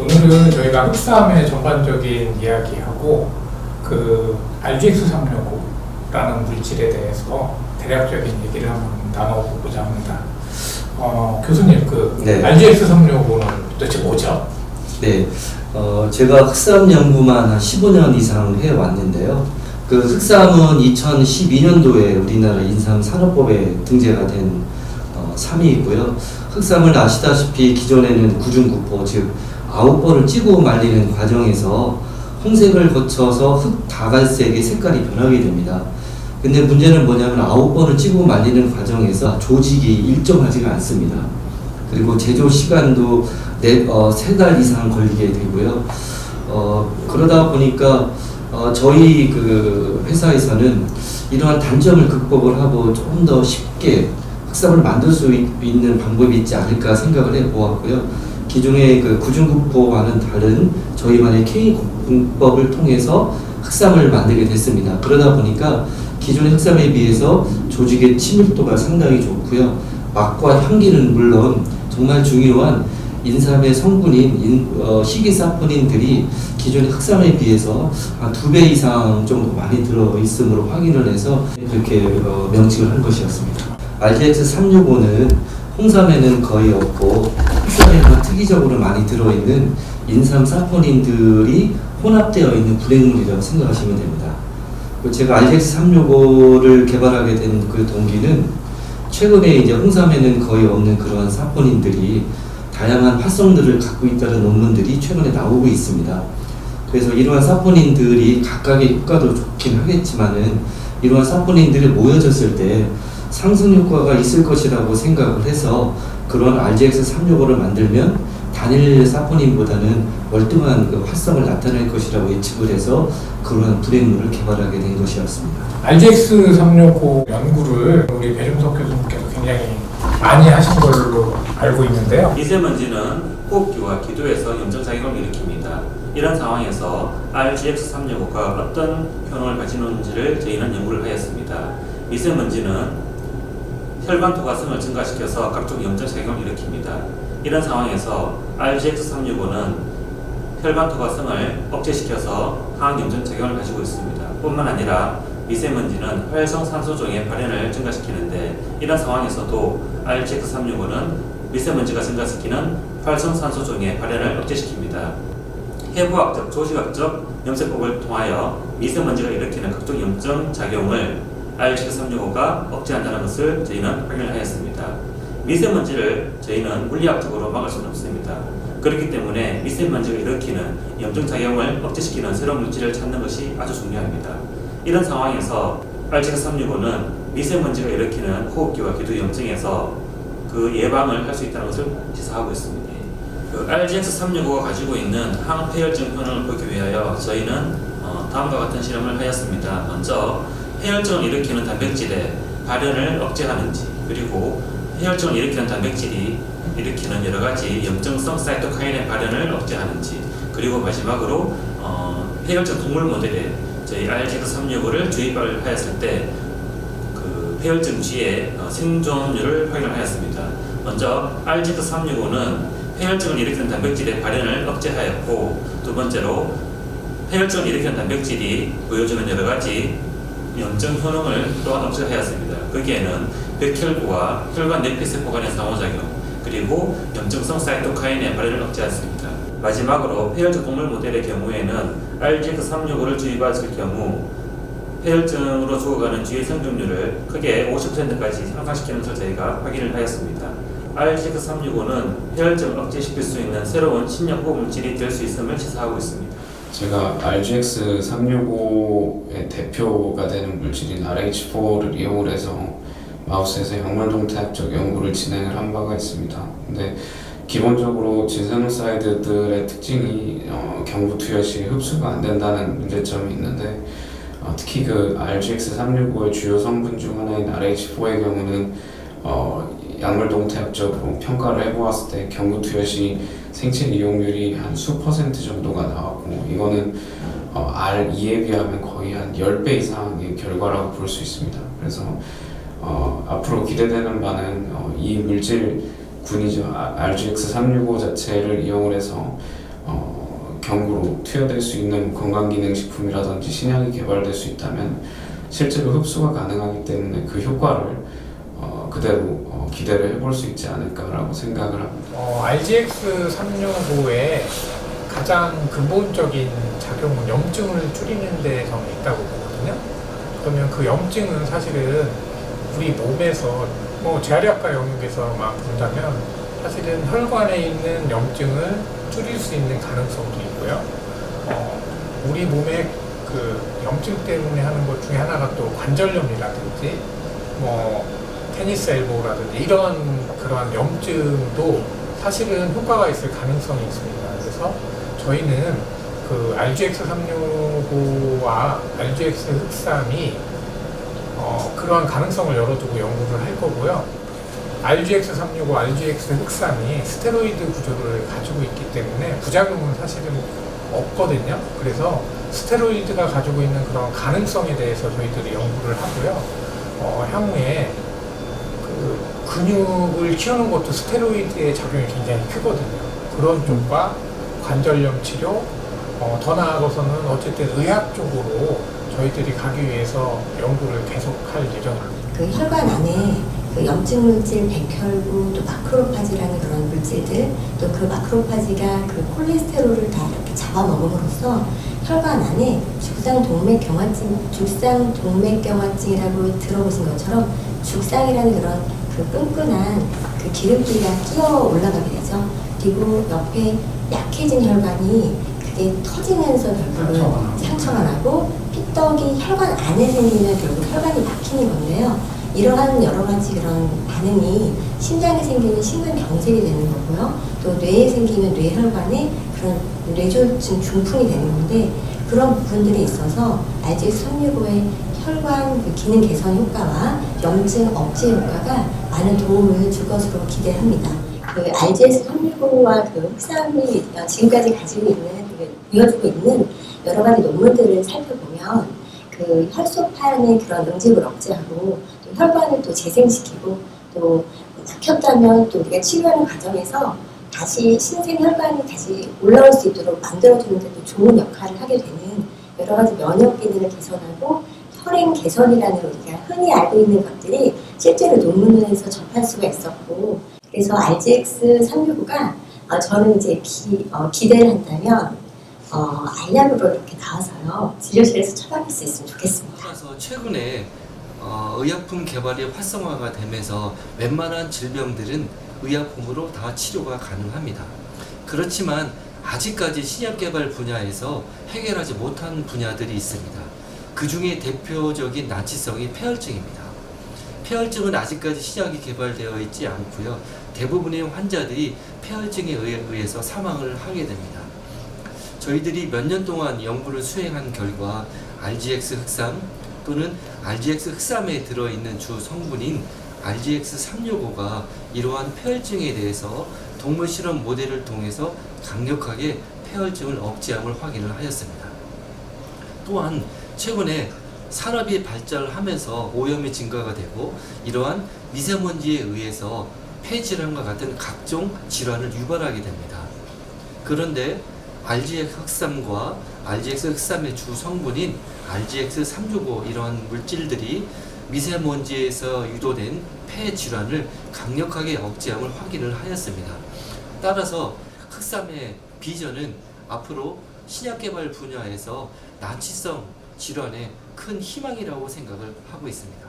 오늘은 저희가 흑삼의 전반적인 이야기하고 그 RGX365라는 물질에 대해서 대략적인 얘기를 한번 나눠보고자 합니다. 교수님, 네. RGX365는 도대체 뭐죠? 네, 제가 흑삼 연구만 한 15년 이상 해왔는데요. 그 흑삼은 2012년도에 우리나라 인삼산업법에 등재가 된 삼이고요. 흑삼을 아시다시피 기존에는 구중구포, 즉 9번을 찌고 말리는 과정에서 홍색을 거쳐서 흑 다갈색의 색깔이 변하게 됩니다. 근데 문제는 뭐냐면 9번을 찌고 말리는 과정에서 조직이 일정하지가 않습니다. 그리고 제조 시간도 3달 이상 걸리게 되고요. 그러다 보니까 저희 그 회사에서는 이러한 단점을 극복을 하고 조금 더 쉽게 흑삼을 만들 수 있는 방법이 있지 않을까 생각을 해보았고요. 기존의 그 구중구포와는 다른 저희만의 K 공법을 통해서 흑삼을 만들게 됐습니다. 그러다 보니까 기존의 흑삼에 비해서 조직의 친밀도가 상당히 좋고요. 맛과 향기는 물론 정말 중요한 인삼의 성분인 식이사포닌들이 기존의 흑삼에 비해서 한 2배 이상 정도 많이 들어있음으로 확인을 해서 그렇게 명칭을 한 것이었습니다. RGX365는 홍삼에는 거의 없고 흑삼에만 특이적으로 많이 들어있는 인삼 사포닌들이 혼합되어 있는 불행물이라고 생각하시면 됩니다. 제가 RGX365를 개발하게 된 그 동기는 최근에 이제 홍삼에는 거의 없는 그러한 사포닌들이 다양한 활성들을 갖고 있다는 논문들이 최근에 나오고 있습니다. 그래서 이러한 사포닌들이 각각의 효과도 좋긴 하겠지만은 이러한 사포닌들이 모여졌을 때 상승 효과가 있을 것이라고 생각을 해서 그런 RGX365를 만들면 단일 사포닌보다는 월등한 그 활성을 나타낼 것이라고 예측을 해서 그러한 불행물을 개발하게 된 것이었습니다. RGX365 연구를 우리 배종석 교수님께서 굉장히 많이 하신 걸로 알고 있는데요. 미세먼지는 호흡기와 기도에서 염증작용을 일으킵니다. 이런 상황에서 RGX365가 어떤 효능을 가지는지를 저희는 연구를 하였습니다. 미세먼지는 혈관 토가성을 증가시켜서 각종 염증작용을 일으킵니다. 이런 상황에서 RGX365는 혈관 토가성을 억제시켜서 항염증작용을 가지고 있습니다. 뿐만 아니라 미세먼지는 활성산소종의 발현을 증가시키는데 이런 상황에서도 RGX365는 미세먼지가 증가시키는 활성산소종의 발현을 억제시킵니다. 해부학적, 조직학적 염색법을 통하여 미세먼지가 일으키는 각종 염증 작용을 RGX365가 억제한다는 것을 저희는 확인을 하였습니다. 미세먼지를 저희는 물리학적으로 막을 수는 없습니다. 그렇기 때문에 미세먼지가 일으키는 염증 작용을 억제시키는 새로운 물질을 찾는 것이 아주 중요합니다. 이런 상황에서 RGX365는 미세먼지가 일으키는 호흡기와 기도 염증에서 그 예방을 할 수 있다는 것을 시사하고 있습니다. 그 RGX365가 가지고 있는 항폐혈증 효능을 보기 위하여 저희는 다음과 같은 실험을 하였습니다. 먼저 폐혈증을 일으키는 단백질의 발현을 억제하는지, 그리고 폐혈증을 일으키는 단백질이 일으키는 여러가지 염증성 사이토카인의 발현을 억제하는지, 그리고 마지막으로 폐혈증 동물 모델에 저희 RGX365를 주입을 하였을 때 그 폐혈증 뒤에 생존율을 확인을 하였습니다. 먼저 RGX365는 폐혈증을 일으키는 단백질의 발현을 억제하였고, 두 번째로 폐혈증을 일으키는 단백질이 보여주는 여러가지 염증 효능을 또한 억제하였습니다. 거기에는 백혈구와 혈관 내피세포 간의 상호작용, 그리고 염증성 사이토카인의 발현을 억제했습니다. 마지막으로 폐혈증 동물 모델의 경우에는 RGX365를 주입했을 경우 폐혈증으로 죽어가는 쥐의 생존율을 크게 50%까지 향상시키는 것을 저희가 확인을 하였습니다. RGX365는 폐혈증을 억제시킬 수 있는 새로운 신약호 물질이 될 수 있음을 시사하고 있습니다. 제가 RGX365의 대표가 되는 물질인 RH4를 이용을 해서 마우스에서 약물동태학적 연구를 진행을 한 바가 있습니다. 근데 기본적으로 진세노사이드들의 특징이 경부투여 시 흡수가 안 된다는 문제점이 있는데 특히 그 RGX365의 주요 성분 중 하나인 RH4의 경우는 약물동태학적으로 평가를 해보았을 때 경부투여 시 생체 이용률이 한 수퍼센트 정도가 나왔고, 이거는 R2에 비하면 거의 한 10배 이상의 결과라고 볼 수 있습니다. 그래서 앞으로 기대되는 바는 이 물질 군이죠. RGX365 자체를 이용을 해서 경구로 투여될 수 있는 건강기능식품이라든지 신약이 개발될 수 있다면 실제로 흡수가 가능하기 때문에 그 효과를 그대로 기대를 해볼 수 있지 않을까라고 생각을 합니다. RGX-365의 가장 근본적인 작용은 염증을 줄이는 데서 있다고 보거든요. 그러면 그 염증은 사실은 우리 몸에서 재활의학과 영역에서만 본다면 사실은 혈관에 있는 염증을 줄일 수 있는 가능성도 있고요. 우리 몸에 그 염증 때문에 하는 것 중에 하나가 또 관절염이라든지 테니스 엘보라든지 이런 그러한 염증도 사실은 효과가 있을 가능성이 있습니다. 그래서 저희는 그 RGX-365와 RGX-흑삼이 그러한 가능성을 열어두고 연구를 할 거고요. RGX-365, RGX-흑삼이 스테로이드 구조를 가지고 있기 때문에 부작용은 사실은 없거든요. 그래서 스테로이드가 가지고 있는 그런 가능성에 대해서 저희들이 연구를 하고요. 향후에 그 근육을 키우는 것도 스테로이드의 작용이 굉장히 크거든요. 그런 쪽과 관절염 치료, 더 나아가서는 어쨌든 의학 쪽으로 저희들이 가기 위해서 연구를 계속할 예정입니다. 그 혈관 안에 그 염증 물질 백혈구 또 마크로파지라는 그런 물질들 또 그 마크로파지가 그 콜레스테롤을 다 이렇게 잡아먹음으로써 혈관 안에 죽상동맥경화증이라고 들어보신 것처럼 죽상이라는 그런 그 끈끈한 그 기름기가 끼어 올라가게 되죠. 그리고 옆에 약해진 혈관이 그게 터지면서 결국은 상처가 나고 핏떡이 혈관 안에 생기면 결국 혈관이 막히는 건데요. 이러한 여러 가지 그런 반응이 심장에 생기면 심근경색이 되는 거고요. 또 뇌에 생기면 뇌혈관에 그런 뇌졸중 중풍이 되는 건데 그런 부분들이 있어서 RGX-365의 혈관 그 기능 개선 효과와 염증 억제 효과가 많은 도움을 줄 것으로 기대합니다. 그 RGX-365와 그 흑삼이 지금까지 가지고 있는 보여주고 있는 여러 가지 논문들을 살펴보면 그 혈소판의 그런 응집을 억제하고 또 혈관을 또 재생시키고 또 막혔다면 또 우리가 치료하는 과정에서 다시 신생 혈관이 다시 올라올 수 있도록 만들어주는 데도 좋은 역할을 하게 되는 여러 가지 면역 기능을 개선하고 혈행 개선이라는 우리가 흔히 알고 있는 것들이 실제로 논문에서 접할 수가 있었고 그래서 RGX-365가 저는 이제 기대를 한다면 알약으로 이렇게 나와서요 진료실에서 처방할 수 있으면 좋겠습니다. 그래서 최근에 의약품 개발이 활성화가 되면서 웬만한 질병들은 의약품으로 다 치료가 가능합니다. 그렇지만 아직까지 신약 개발 분야에서 해결하지 못한 분야들이 있습니다. 그 중에 대표적인 난치성이 폐혈증입니다. 폐혈증은 아직까지 신약이 개발되어 있지 않고요. 대부분의 환자들이 폐혈증에 의해서 사망을 하게 됩니다. 저희들이 몇 년 동안 연구를 수행한 결과 RGX-흑삼 또는 RGX-흑삼에 들어있는 주 성분인 RGX-365가 이러한 폐혈증에 대해서 동물 실험 모델을 통해서 강력하게 폐혈증을 억제함을 확인을 하였습니다. 또한 최근에 산업이 발달하면서 오염이 증가가 되고 이러한 미세먼지에 의해서 폐질환과 같은 각종 질환을 유발하게 됩니다. 그런데 RGX-흑삼과 RGX-흑삼의 주 성분인 RGX-365 이러한 물질들이 미세먼지에서 유도된 폐 질환을 강력하게 억제함을 확인을 하였습니다. 따라서 흑삼의 비전은 앞으로 신약 개발 분야에서 난치성 질환의 큰 희망이라고 생각을 하고 있습니다.